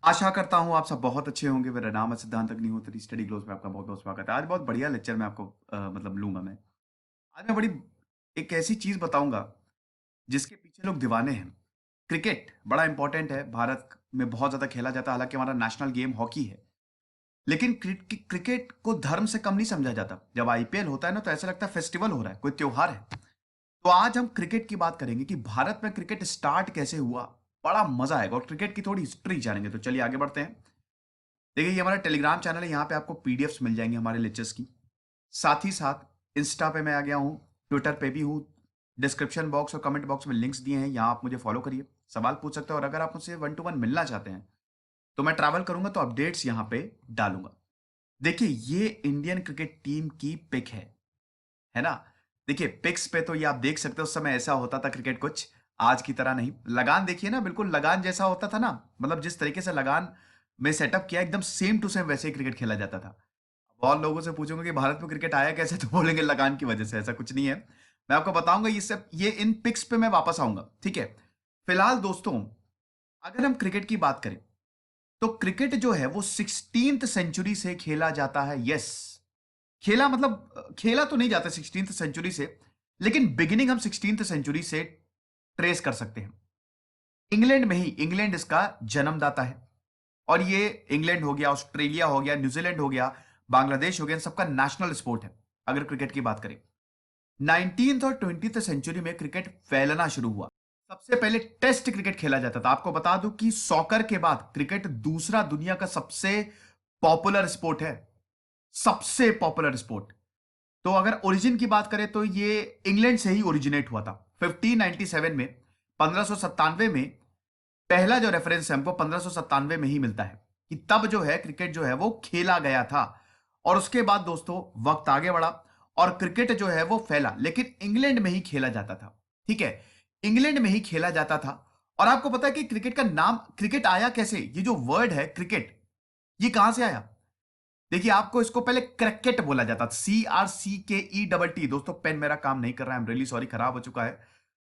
आशा करता हूँ आप सब बहुत अच्छे होंगे। मेरा नाम है सिद्धांत अग्निहोत्री। स्टडी ग्लोस में आपका बहुत बहुत स्वागत है। आज बहुत बढ़िया लेक्चर में आपको मतलब लूंगा मैं। आज मैं बड़ी एक ऐसी चीज बताऊंगा जिसके पीछे लोग दीवाने हैं। क्रिकेट बड़ा इंपॉर्टेंट है, भारत में बहुत ज्यादा खेला जाता है। हालांकि हमारा नेशनल गेम हॉकी है, लेकिन क्रिकेट को धर्म से कम नहीं समझा जाता। जब आईपीएल होता है ना तो ऐसा लगता है फेस्टिवल हो रहा है, कोई त्योहार है। तो आज हम क्रिकेट की बात करेंगे कि भारत में क्रिकेट स्टार्ट कैसे हुआ। बड़ा मजा आएगा और क्रिकेट की थोड़ी हिस्ट्री जानेंगे। तो चलिए आगे बढ़ते हैं। देखिए, ये हमारा टेलीग्राम चैनल है, यहाँ पे आपको पीडीएफ्स मिल जाएंगे हमारे लेक्चर्स की। साथ ही साथ इंस्टा पे मैं आ गया हूँ, ट्विटर पे भी हूँ। डिस्क्रिप्शन बॉक्स और कमेंट बॉक्स में लिंक्स दिए हैं, यहाँ आप मुझे फॉलो करिए, सवाल पूछ सकते हो। और अगर आप मुझसे 1 to 1 मिलना चाहते हैं तो मैं ट्रैवल करूंगा तो अपडेट्स यहाँ पे डालूंगा। देखिए, ये इंडियन क्रिकेट टीम की पिक है ना। देखिए, पिक्स पे तो ये आप देख सकते हो, उस समय ऐसा होता था क्रिकेट, कुछ आज की तरह नहीं। लगान देखिए ना, बिल्कुल लगान जैसा होता था ना। मतलब जिस तरीके से लगान में सेटअप किया, एकदम सेम टू सेम वैसे ही क्रिकेट खेला जाता था। बहुत लोगों से पूछूंगा कि भारत में क्रिकेट आया कैसे, तो बोलेंगे लगान की वजह से। ऐसा कुछ नहीं है, मैं आपको बताऊंगा। ये सब ये इन पिक्स पे मैं वापस आऊंगा, ठीक है। फिलहाल दोस्तों, अगर हम क्रिकेट की बात करें तो क्रिकेट जो है वो 16th सेंचुरी से खेला जाता है। यस, खेला मतलब खेला तो नहीं जाता 16th सेंचुरी से, लेकिन बिगिनिंग हम 16th सेंचुरी से ट्रेस कर सकते हैं। इंग्लैंड में ही, इंग्लैंड इसका जन्मदाता है। और ये इंग्लैंड हो गया, ऑस्ट्रेलिया हो गया, न्यूजीलैंड हो गया, बांग्लादेश हो गया, इन सबका नेशनल स्पोर्ट है अगर क्रिकेट की बात करें। 19th और 20th सेंचुरी में क्रिकेट फैलना शुरू हुआ। सबसे पहले टेस्ट क्रिकेट खेला जाता था। आपको बता दूं कि सॉकर के बाद क्रिकेट दूसरा दुनिया का सबसे पॉपुलर स्पोर्ट है, सबसे पॉपुलर स्पोर्ट। तो अगर ओरिजिन की बात करें तो ये इंग्लैंड से ही ओरिजिनेट हुआ था 1597 में। 1597 में पहला जो रेफरेंस है हमको 1597 में ही मिलता है कि तब जो है क्रिकेट जो है वो खेला गया था। और उसके बाद दोस्तों वक्त आगे बढ़ा और क्रिकेट जो है वो फैला, लेकिन इंग्लैंड में ही खेला जाता था, ठीक है। इंग्लैंड में ही खेला जाता था। और आपको पता है कि क्रिकेट का नाम क्रिकेट आया कैसे? ये जो वर्ड है क्रिकेट, ये कहां से आया? देखिए, आपको इसको पहले क्रिकेट बोला जाता था, CRCKETT। दोस्तों, पेन मेरा काम नहीं कर रहा है, आई एम रियली सॉरी, खराब हो चुका है।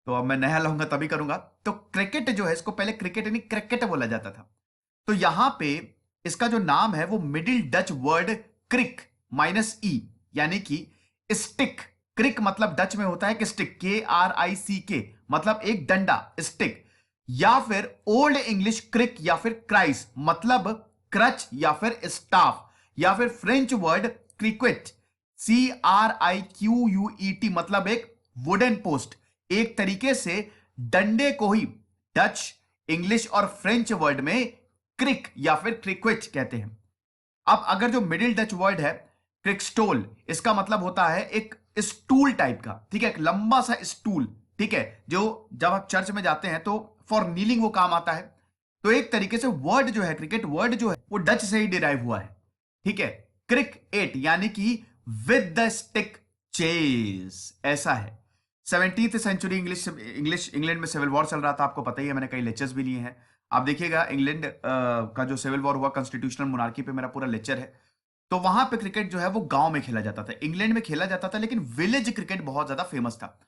तो अब मैं नया लाऊंगा तभी करूंगा। तो क्रिकेट जो है, इसको पहले क्रिकेट यानी क्रिकेट बोला जाता था। तो यहां पे इसका जो नाम है वो मिडिल डच वर्ड क्रिक -E, यानी कि स्टिक। क्रिक मतलब डच में होता है कि स्टिक, KRICK, मतलब एक डंडा, स्टिक। या फिर ओल्ड इंग्लिश क्रिक या फिर क्राइस, मतलब क्रच या फिर स्टाफ। या फिर फ्रेंच वर्ड क्रिकेट, CRIQUET, मतलब एक वुडन पोस्ट। एक तरीके से डंडे को ही डच, इंग्लिश और फ्रेंच वर्ड में क्रिक या फिर क्रिकेट कहते हैं। अब अगर जो मिडिल डच वर्ड है क्रिकस्टोल, इसका मतलब होता है एक स्टूल टाइप का, ठीक है, एक लंबा सा स्टूल, ठीक है, जो जब आप चर्च में जाते हैं तो फॉर नीलिंग वो काम आता है। तो एक तरीके से वर्ड जो है, क्रिकेट वर्ड जो है, वो डच से ही डिराइव हुआ है, ठीक है। क्रिक एट यानी कि विद द स्टिक चेस, ऐसा है। 17th century English English England में सिविल वॉर चल रहा था, आपको पता ही है, मैंने कई लेक्चर्स भी लिए हैं। आप देखिएगा इंग्लैंड का जो सिविल वॉर हुआ, कॉन्स्टिट्यूशनल मोनार्की पे मेरा पूरा लेक्चर है। तो वहां पे क्रिकेट जो है वो गांव में खेला जाता था, इंग्लैंड में खेला जाता था, लेकिन विलेज क्रिकेट बहुत ज्यादा फेमस था।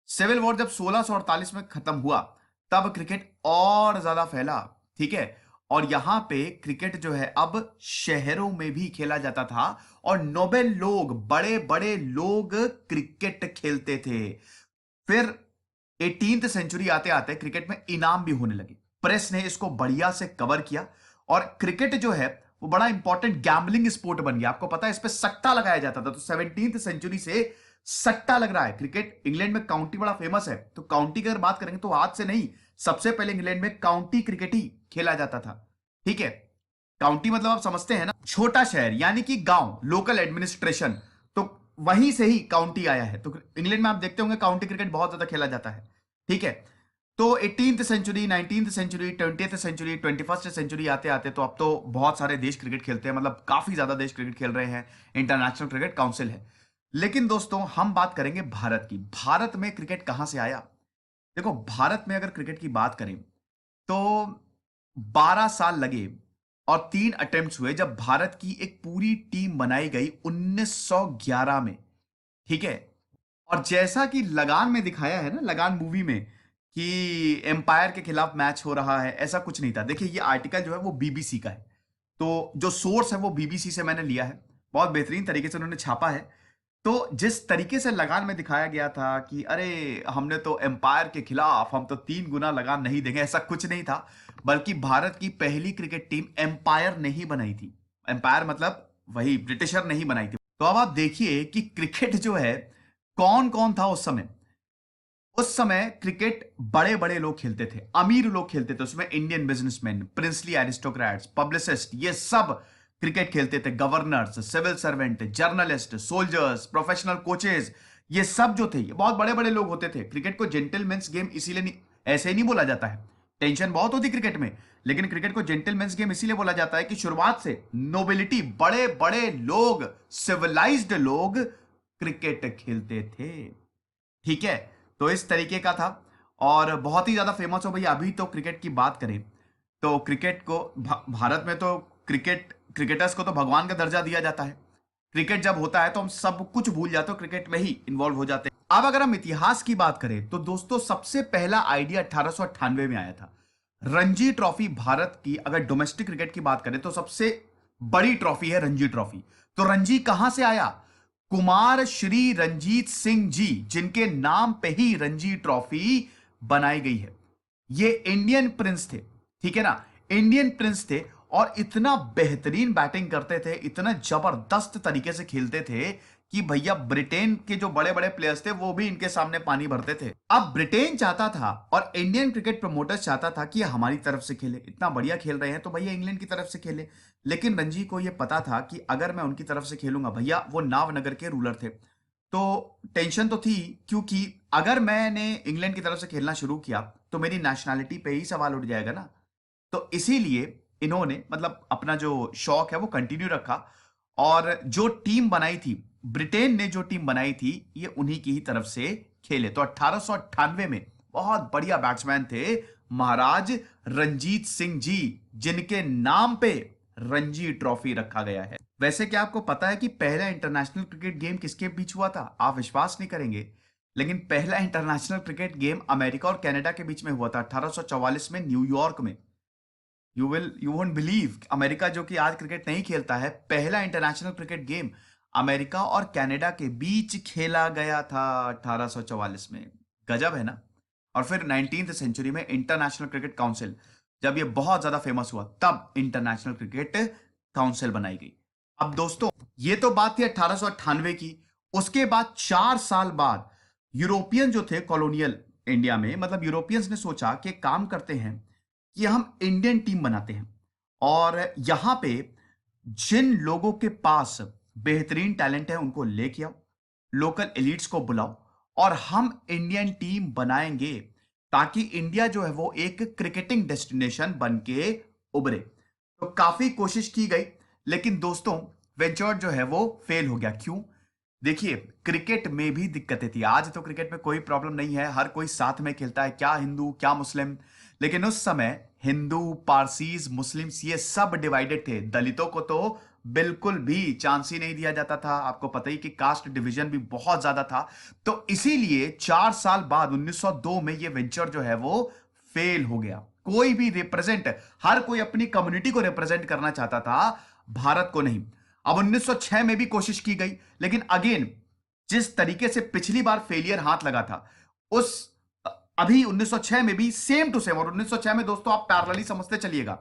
सिविल वॉर जब 1648 में खत्म हुआ, तब क्रिकेट और ज्यादा फैला, ठीक है। और यहां पे क्रिकेट जो है अब शहरों में भी खेला जाता था और नोबेल लोग, बड़े बड़े लोग क्रिकेट खेलते थे। फिर 18th सेंचुरी आते आते क्रिकेट में इनाम भी होने लगे। प्रेस ने इसको बढ़िया से कवर किया और क्रिकेट जो है वो बड़ा इंपॉर्टेंट गैम्बलिंग स्पोर्ट बन गया। आपको पता है इस पे सट्टा लगाया जाता था। तो 17th सेंचुरी से सट्टा लग रहा है। क्रिकेट इंग्लैंड में काउंटी बड़ा फेमस है, तो काउंटी की अगर बात करेंगे तो आज से नहीं, सबसे पहले इंग्लैंड में काउंटी क्रिकेट ही खेला जाता था, ठीक है। काउंटी मतलब आप समझते हैं ना, छोटा शहर यानी कि गांव, लोकल एडमिनिस्ट्रेशन। तो वहीं से ही काउंटी आया है। तो इंग्लैंड में आप देखते होंगे काउंटी क्रिकेट बहुत ज्यादा खेला जाता है, ठीक है। तो 18th century, 19th century, 20th century, 21st century आते आते तो अब तो बहुत सारे देश क्रिकेट खेलते हैं, मतलब काफी ज्यादा देश क्रिकेट खेल रहे हैं। इंटरनेशनल क्रिकेट काउंसिल है। लेकिन दोस्तों, हम बात करेंगे भारत की। भारत में क्रिकेट कहां से आया? देखो, भारत में अगर क्रिकेट की बात करें तो 12 साल लगे और 3 अटेम्प्ट्स हुए जब भारत की एक पूरी टीम बनाई गई 1911 में, ठीक है। और जैसा कि लगान में दिखाया है ना, लगान मूवी में, कि एम्पायर के खिलाफ मैच हो रहा है, ऐसा कुछ नहीं था। देखिए ये आर्टिकल जो है वो बीबीसी का है, तो जो सोर्स है वो बीबीसी से मैंने लिया है, बहुत बेहतरीन तरीके से उन्होंने छापा है। तो जिस तरीके से लगान में दिखाया गया था कि अरे हमने तो एम्पायर के खिलाफ हम तो 3 गुना लगान नहीं देंगे, ऐसा कुछ नहीं था। बल्कि भारत की पहली क्रिकेट टीम एम्पायर नहीं बनाई थी। एम्पायर मतलब वही ब्रिटिशर नहीं बनाई थी। तो अब आप देखिए कि क्रिकेट जो है कौन कौन था उस समय। उस समय क्रिकेट बड़े बड़े लोग खेलते थे, अमीर लोग खेलते थे, उसमें Indian businessman, princely aristocrats, publicist, ये सब क्रिकेट खेलते थे। Governors, civil servant, journalist, soldiers, professional coaches, ये सब जो थे ये बहुत बड़े बड़े लोग होते थे। क्रिकेट को जेंटलमैन्स गेम इसीलिए नहीं, ऐसे ही नहीं बोला जाता है, टेंशन बहुत होती क्रिकेट में, लेकिन क्रिकेट को जेंटलमैन्स गेम इसीलिए बोला जाता है कि शुरुआत से नोबिलिटी, बड़े बड़े लोग, सिविलाइज्ड लोग क्रिकेट खेलते थे। ठीक है, तो इस तरीके का था और बहुत ही ज्यादा फेमस हो भैया। अभी तो क्रिकेट की बात करें तो क्रिकेट को भारत में तो क्रिकेटर्स को तो भगवान का दर्जा दिया जाता है। क्रिकेट जब होता है तो हम सब कुछ भूल जाते हो, क्रिकेट में ही इन्वॉल्व हो जाते हैं। अब अगर हम इतिहास की बात करें तो दोस्तों सबसे पहला आइडिया 1898 में आया था। रणजी ट्रॉफी भारत की, अगर डोमेस्टिक क्रिकेट की बात करें तो सबसे बड़ी ट्रॉफी है रणजी ट्रॉफी। तो रणजी कहां से आया? कुमार श्री रंजीत सिंह जी, जिनके नाम पे ही रणजी ट्रॉफी बनाई गई है। ये इंडियन प्रिंस थे, ठीक है ना, इंडियन प्रिंस थे और इतना बेहतरीन बैटिंग करते थे, इतना जबरदस्त तरीके से खेलते थे कि भैया ब्रिटेन के जो बड़े बड़े प्लेयर्स थे वो भी इनके सामने पानी भरते थे। अब ब्रिटेन चाहता था और इंडियन क्रिकेट प्रमोटर्स चाहता था कि हमारी तरफ से खेले, इतना बढ़िया खेल रहे हैं तो भैया इंग्लैंड की तरफ से खेले। लेकिन रणजी को यह पता था कि अगर मैं उनकी तरफ से खेलूंगा, भैया वो नावनगर के रूलर थे, तो टेंशन तो थी, क्योंकि अगर मैंने इंग्लैंड की तरफ से खेलना शुरू किया तो मेरी नेशनैलिटी पे ही सवाल उठ जाएगा ना। तो इसीलिए इन्होंने मतलब अपना जो शौक है वो कंटिन्यू रखा और जो टीम बनाई थी, ब्रिटेन ने जो टीम बनाई थी, ये उन्हीं की ही तरफ से खेले। तो 1898 में बहुत बढ़िया बैट्समैन थे महाराज रंजीत सिंह जी, जिनके नाम पे रणजी ट्रॉफी रखा गया है। वैसे क्या आपको पता है कि पहला इंटरनेशनल क्रिकेट गेम किसके बीच हुआ था? आप विश्वास नहीं करेंगे, लेकिन पहला इंटरनेशनल क्रिकेट गेम अमेरिका और कनाडा के बीच में हुआ था 1844 में न्यूयॉर्क में। यू वोंट बिलीव, अमेरिका जो कि आज क्रिकेट नहीं खेलता है, पहला इंटरनेशनल क्रिकेट गेम अमेरिका और कनाडा के बीच खेला गया था 1844 में। गजब है ना। और फिर 19th सेंचुरी में इंटरनेशनल क्रिकेट काउंसिल, जब ये बहुत ज्यादा फेमस हुआ, तब इंटरनेशनल क्रिकेट काउंसिल बनाई गई। अब दोस्तों ये तो बात थी 1898 की। उसके बाद 4 साल बाद यूरोपियन जो थे कॉलोनियल इंडिया में, मतलब यूरोपियंस ने सोचा कि काम करते हैं कि हम इंडियन टीम बनाते हैं और यहां पे जिन लोगों के पास बेहतरीन टैलेंट है उनको लेके आओ, लोकल एलिट्स को बुलाओ और हम इंडियन टीम बनाएंगे ताकि इंडिया जो है वो एक क्रिकेटिंग डेस्टिनेशन बन के उभरे। तो काफी कोशिश की गई, लेकिन दोस्तों वेंचर जो है वो फेल हो गया। क्यों? देखिए क्रिकेट में भी दिक्कतें थी। आज तो क्रिकेट में कोई प्रॉब्लम नहीं है, हर कोई साथ में खेलता है, क्या हिंदू क्या मुस्लिम। लेकिन उस समय हिंदू, पारसीज, मुस्लिम्स ये सब डिवाइडेड थे। दलितों को तो बिल्कुल भी चांस ही नहीं दिया जाता था। आपको पता ही कि कास्ट डिवीजन भी बहुत ज्यादा था। तो इसीलिए 4 साल बाद 1902 में ये वेंचर जो है वो फेल हो गया। कोई भी रिप्रेजेंट, हर कोई अपनी कम्युनिटी को रिप्रेजेंट करना चाहता था, भारत को नहीं। अब 1906 में भी कोशिश की गई, लेकिन अगेन जिस तरीके से पिछली बार फेलियर हाथ लगा था, उस अभी 1906 में भी सेम टू सेम। और 1906 में दोस्तों आप पैरेलली समझते चलिएगा,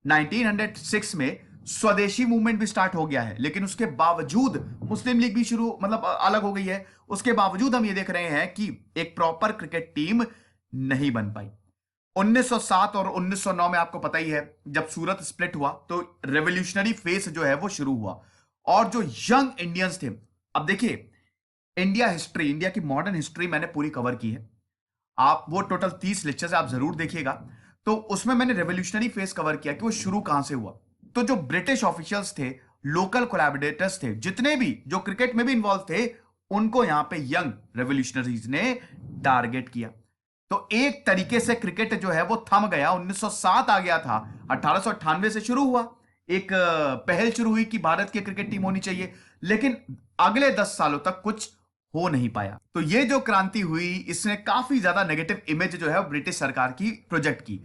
1906 में स्वदेशी मूवमेंट भी स्टार्ट हो गया है, लेकिन उसके बावजूद मुस्लिम लीग भी शुरू मतलब अलग हो गई है। उसके बावजूद हम ये देख रहे हैं कि एक प्रॉपर क्रिकेट टीम नहीं बन पाई। 1907 और 1909 में आपको पता ही है, जब सूरत स्प्लिट हुआ तो रेवोल्यूशनरी फेज जो है वो शुरू हुआ और जो यंग इंडियंस थे। अब देखिए इंडिया हिस्ट्री, इंडिया की मॉडर्न हिस्ट्री मैंने पूरी कवर की है, आप वो टोटल 30 लेक्चर्स आप जरूर देखिएगा। तो उसमें मैंने रेवोल्यूशनरी फेज कवर किया कि वो शुरू कहां से हुआ। तो जो ब्रिटिश ऑफिशियल्स थे, लोकल कोलैबोरेटर्स थे, जितने भी जो क्रिकेट में भी इन्वॉल्व थे, उनको यहां पे यंग रेवोल्यूशनरीज ने टारगेट किया। तो एक तरीके से क्रिकेट जो है वो थम गया। 1907 आ गया था, 1898 से शुरू हुआ, एक पहल शुरू हुई कि भारत की क्रिकेट टीम होनी चाहिए, लेकिन अगले 10 सालों तक कुछ हो नहीं पाया। तो ये जो क्रांति हुई, इसने काफी ज्यादा नेगेटिव इमेज जो है ब्रिटिश सरकार की प्रोजेक्ट की।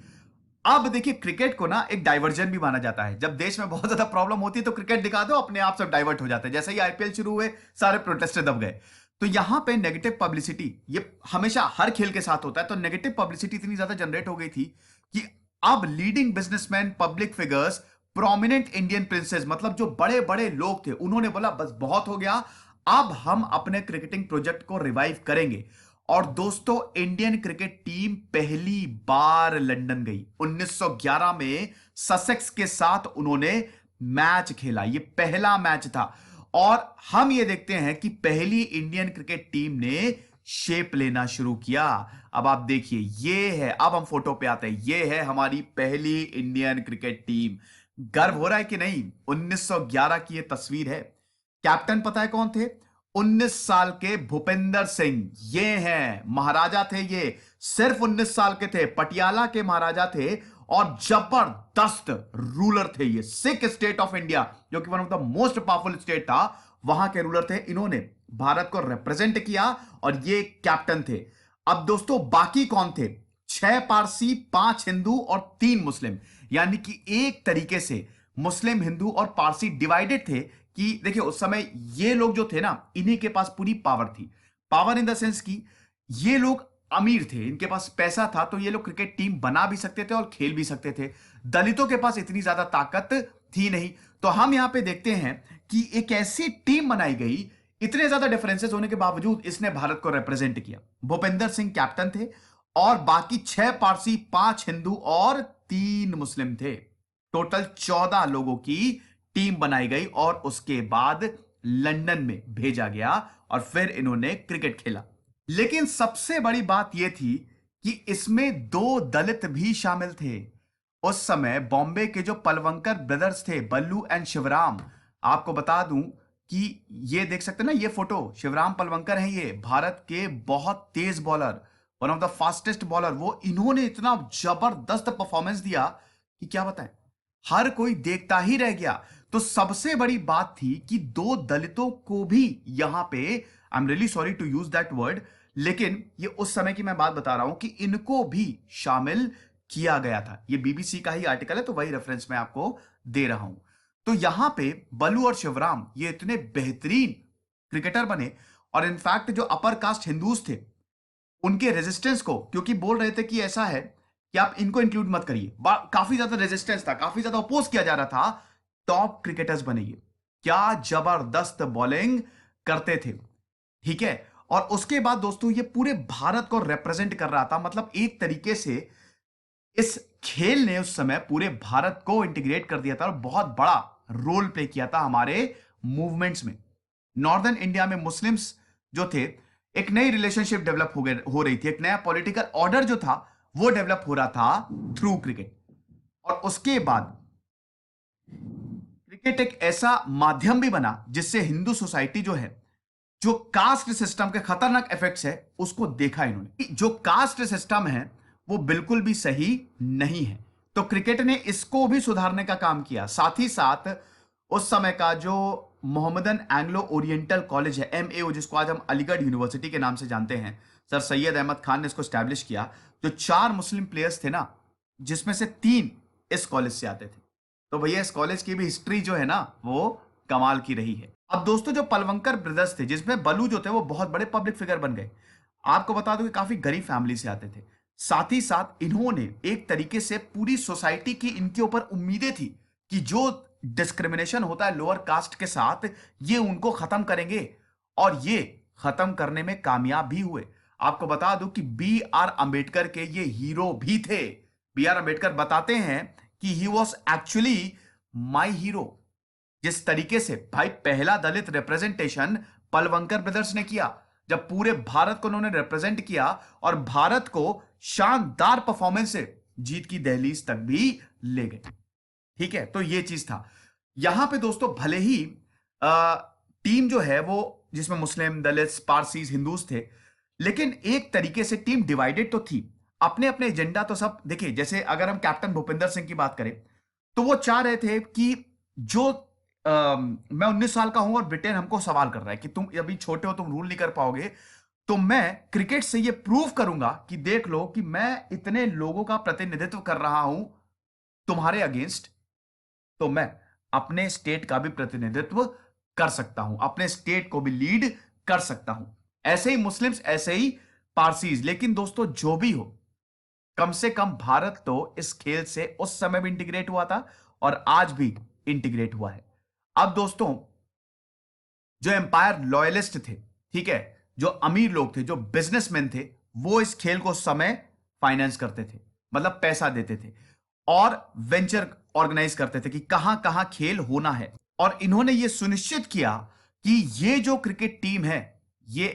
अब देखिए, क्रिकेट को ना एक डाइवर्जन भी माना जाता है। जब देश में बहुत ज्यादा प्रॉब्लम होती है तो क्रिकेट दिखा दो, अपने आप सब डाइवर्ट हो जाते हैं। जैसे ही आईपीएल शुरू हुए, सारे प्रोटेस्ट दब गए। तो यहां पे नेगेटिव पब्लिसिटी, ये हमेशा हर खेल के साथ होता है, तो नेगेटिव पब्लिसिटी इतनी ज्यादा जनरेट हो गई थी कि अब leading businessman, public figures, prominent Indian princess, मतलब जो बड़े बड़े लोग थे, उन्होंने बोला बस बहुत हो गया, अब हम अपने क्रिकेटिंग प्रोजेक्ट को रिवाइव करेंगे। और दोस्तों, इंडियन क्रिकेट टीम पहली बार लंदन गई 1911 में। ससेक्स के साथ उन्होंने मैच खेला, ये पहला मैच था। और हम ये देखते हैं कि पहली इंडियन क्रिकेट टीम ने शेप लेना शुरू किया। अब आप देखिए, ये है, अब हम फोटो पे आते हैं, ये है हमारी पहली इंडियन क्रिकेट टीम। गर्व हो रहा है कि नहीं? 1911 की ये तस्वीर है। कैप्टन पता है कौन थे? 19 साल के भूपेंद्र सिंह, ये हैं महाराजा थे। ये सिर्फ 19 साल के थे, पटियाला के महाराजा थे और जबरदस्त रूलर थे। ये सिख स्टेट ऑफ इंडिया, जो कि one of the most powerful state था, वहां के रूलर थे। इन्होंने भारत को रिप्रेजेंट किया और ये कैप्टन थे। अब दोस्तों, बाकी कौन थे? 6 पारसी, 5 हिंदू और 3 मुस्लिम। यानी कि एक तरीके से मुस्लिम, हिंदू और पारसी डिवाइडेड थे। कि देखिए, उस समय ये लोग जो थे ना, इन्हीं के पास पूरी पावर थी। पावर इन द सेंस कि ये लोग अमीर थे, इनके पास पैसा था, तो ये लोग क्रिकेट टीम बना भी सकते थे और खेल भी सकते थे। दलितों के पास इतनी ज्यादा ताकत थी नहीं। तो हम यहां पे देखते हैं कि एक ऐसी टीम बनाई गई, इतने ज्यादा डिफरेंसेस होने के बावजूद इसने भारत को रिप्रेजेंट किया। भूपेंद्र सिंह कैप्टन थे और बाकी 6 पारसी, 5 हिंदू और 3 मुस्लिम थे। टोटल 14 लोगों की टीम बनाई गई और उसके बाद लंदन में भेजा गया और फिर इन्होंने क्रिकेट खेला। लेकिन सबसे बड़ी बात यह थी कि इसमें 2 दलित भी शामिल थे। उस समय बॉम्बे के जो पलवंकर ब्रदर्स थे, बल्लू एंड शिवराम, आपको बता दूं कि ये देख सकते हैं ना, ये फोटो, शिवराम पलवंकर हैं, ये भारत के बहुत तेज bowler, one of the fastest bowler. वो इन्होंने इतना जबरदस्त परफॉर्मेंस दिया कि क्या बताएं, हर कोई देखता ही रह गया। तो सबसे बड़ी बात थी कि 2 दलितों को भी यहां पे, I am really sorry to use that word, लेकिन ये उस समय की मैं बात बता रहा हूं कि इनको भी शामिल किया गया था। ये बीबीसी का ही आर्टिकल है, तो वही रेफरेंस मैं आपको दे रहा हूं। तो यहां पे बल्लू और शिवराम ये इतने बेहतरीन क्रिकेटर बने, और इनफैक्ट जो अपर कास्ट हिंदूज थे, उनके रेजिस्टेंस को, क्योंकि बोल रहे थे कि ऐसा है कि आप इनको इंक्लूड मत करिए, काफी ज्यादा रेजिस्टेंस था, काफी ज्यादा अपोज किया जा रहा था, टॉप क्रिकेटर्स बने ये। क्या जबरदस्त बॉलिंग करते थे, ठीक है। और उसके बाद दोस्तों, ये पूरे भारत को रिप्रेजेंट कर रहा था। मतलब एक तरीके से इस खेल ने उस समय पूरे भारत को इंटीग्रेट कर दिया था और बहुत बड़ा रोल प्ले किया था हमारे मूवमेंट्स में। नॉर्दर्न इंडिया में मुस्लिम्स जो थे, एक नई रिलेशनशिप डेवलप हो रही थी, एक नया पॉलिटिकल ऑर्डर जो था वो डेवलप हो रहा था थ्रू क्रिकेट। और उसके बाद क्रिकेट एक ऐसा माध्यम भी बना जिससे हिंदू सोसाइटी जो है, जो कास्ट सिस्टम के खतरनाक इफेक्ट्स है, उसको देखा इन्होंने। जो कास्ट सिस्टम है वो बिल्कुल भी सही नहीं है, तो क्रिकेट ने इसको भी सुधारने का काम किया। साथ ही साथ उस समय का जो मोहम्मदन एंग्लो ओरिएंटल कॉलेज है, एमएओ, जिसको आज हम अलीगढ़ यूनिवर्सिटी के नाम से जानते हैं, सर सैयद अहमद खान ने इसको स्टैब्लिश किया। जो 4 मुस्लिम प्लेयर्स थे ना, जिसमें से 3 इस कॉलेज से आते थे। तो भैया, इस कॉलेज की भी हिस्ट्री जो है ना, वो कमाल की रही है। अब दोस्तों, जो पलवंकर ब्रदर्स थे, जिसमें बलू जो थे वो बहुत बड़े पब्लिक फिगर बन गए। आपको बता दूं कि काफी गरीब फैमिली से आते थे। साथ ही साथ इन्होंने एक तरीके से पूरी सोसाइटी की इनके ऊपर उम्मीदें थी कि जो डिस्क्रिमिनेशन होता है लोअर कास्ट के साथ, ये उनको खत्म करेंगे, और ये खत्म करने में कामयाब भी हुए। आपको बता दूं कि बी आर अंबेडकर के ये हीरो भी थे। बी आर अंबेडकर बताते हैं कि he was actually my hero. जिस तरीके से भाई पहला दलित रिप्रेजेंटेशन पलवंकर ब्रदर्स ने किया, जब पूरे भारत को उन्होंने रिप्रेजेंट किया और भारत को शानदार परफॉर्मेंस से जीत की दहलीज तक भी ले गए, ठीक है। तो ये चीज था यहां पे दोस्तों। भले ही टीम जो है वो, जिसमें मुस्लिम, दलित, पारसीज, हिंदूज थे, लेकिन एक तरीके से टीम डिवाइडेड तो थी। अपने अपने एजेंडा तो सब, देखिए, जैसे अगर हम कैप्टन भूपेंद्र सिंह की बात करें, तो वो चाह रहे थे कि जो मैं 19 साल का हूं और ब्रिटेन हमको सवाल कर रहा है कि तुम अभी छोटे हो, तुम रूल नहीं कर पाओगे, तो मैं क्रिकेट से ये प्रूव करूंगा कि देख लो कि मैं इतने लोगों का प्रतिनिधित्व कर रहा हूं तुम्हारे अगेंस्ट, तो मैं अपने स्टेट का भी प्रतिनिधित्व कर सकता हूं, अपने स्टेट को भी लीड कर सकता हूं। ऐसे ही मुस्लिम्स, ऐसे ही पारसीज। लेकिन दोस्तों जो भी हो, कम से कम भारत तो इस खेल से उस समय भी इंटीग्रेट हुआ था और आज भी इंटीग्रेट हुआ है। अब दोस्तों, जो एम्पायर लॉयलिस्ट थे, ठीक है, जो अमीर लोग थे, जो बिजनेसमैन थे, वो इस खेल को उस समय फाइनेंस करते थे, मतलब पैसा देते थे और वेंचर ऑर्गेनाइज करते थे कि कहां कहां खेल होना है। और इन्होंने ये सुनिश्चित किया कि ये जो क्रिकेट टीम है ये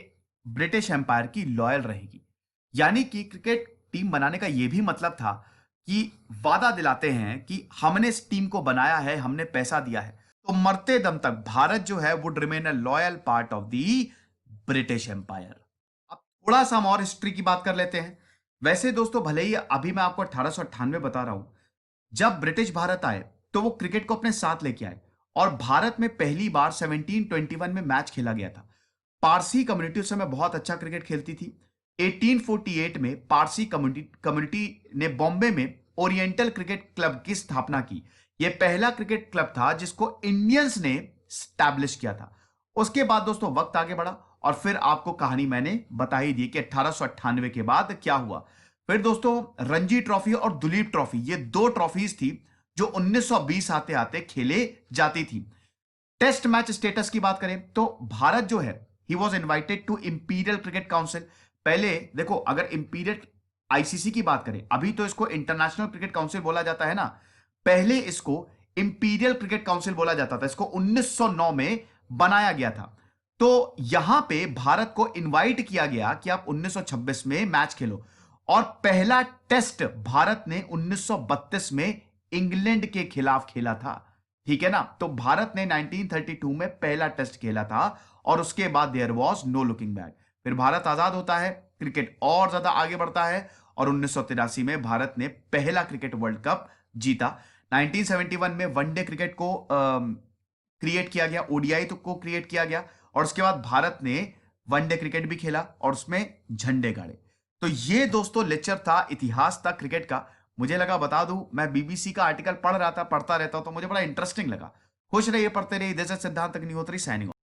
ब्रिटिश एम्पायर की लॉयल रहेगी। यानी कि क्रिकेट टीम बनाने का यह भी मतलब था कि वादा दिलाते हैं कि हमने इस टीम को बनाया है, हमने पैसा दिया है, तो मरते दम तक भारत जो है would remain a loyal part of the British empire. अब थोड़ा सा हम और हिस्ट्री की बात कर लेते हैं। वैसे दोस्तों, भले ही अभी मैं आपको 1898 बता रहा हूं, जब ब्रिटिश भारत आए तो वो क्रिकेट को अपने साथ लेके आए और भारत में पहली बार 1721 में मैच खेला गया था। पारसी कम्युनिटी उस समय बहुत अच्छा क्रिकेट खेलती थी। 1848 में पारसी कम्युनिटी ने बॉम्बे में ओरिएंटल क्रिकेट क्लब की स्थापना की। यह पहला क्रिकेट क्लब था जिसको इंडियंस ने स्टैब्लिश किया था। उसके बाद दोस्तों वक्त आगे बढ़ा और फिर आपको कहानी मैंने बता ही दी कि 1898 के बाद क्या हुआ। फिर दोस्तों रणजी ट्रॉफी और दुलीप ट्रॉफी, ये दो ट्रॉफीज थी जो 1920 आते आते खेले जाती थी। टेस्ट मैच स्टेटस की बात करें तो भारत जो है, he was invited to imperial cricket council. पहले देखो, अगर इंपीरियल आईसीसी की बात करें, अभी तो इसको इंटरनेशनल क्रिकेट काउंसिल बोला जाता है ना, पहले इसको इंपीरियल क्रिकेट काउंसिल बोला जाता था। इसको 1909 में बनाया गया था। तो यहां पे भारत को इनवाइट किया गया कि आप 1926 में मैच खेलो और पहला टेस्ट भारत ने 1932 में इंग्लैंड के खिलाफ खेला था। ठीक है ना, तो भारत ने 1932 में पहला टेस्ट खेला था और उसके बाद there was no looking back. फिर भारत आजाद होता है, क्रिकेट और ज्यादा आगे बढ़ता है और 1983 में भारत ने पहला क्रिकेट वर्ल्ड कप जीता। 1971 में वनडे क्रिकेट को क्रिएट किया गया, ओडीआई तो को क्रिएट किया गया और उसके बाद भारत ने वनडे क्रिकेट भी खेला और उसमें झंडे गाड़े। तो ये दोस्तों लेक्चर था, इतिहास था क्रिकेट का। मुझे लगा बता दूं, मैं बीबीसी का आर्टिकल पढ़ रहा था, पढ़ता रहता हूं, तो मुझे बड़ा इंटरेस्टिंग लगा। खुश रहिए, पढ़ते रहिए। दिस इज सिद्धांत अग्निहोत्री साइनिंग ऑफ।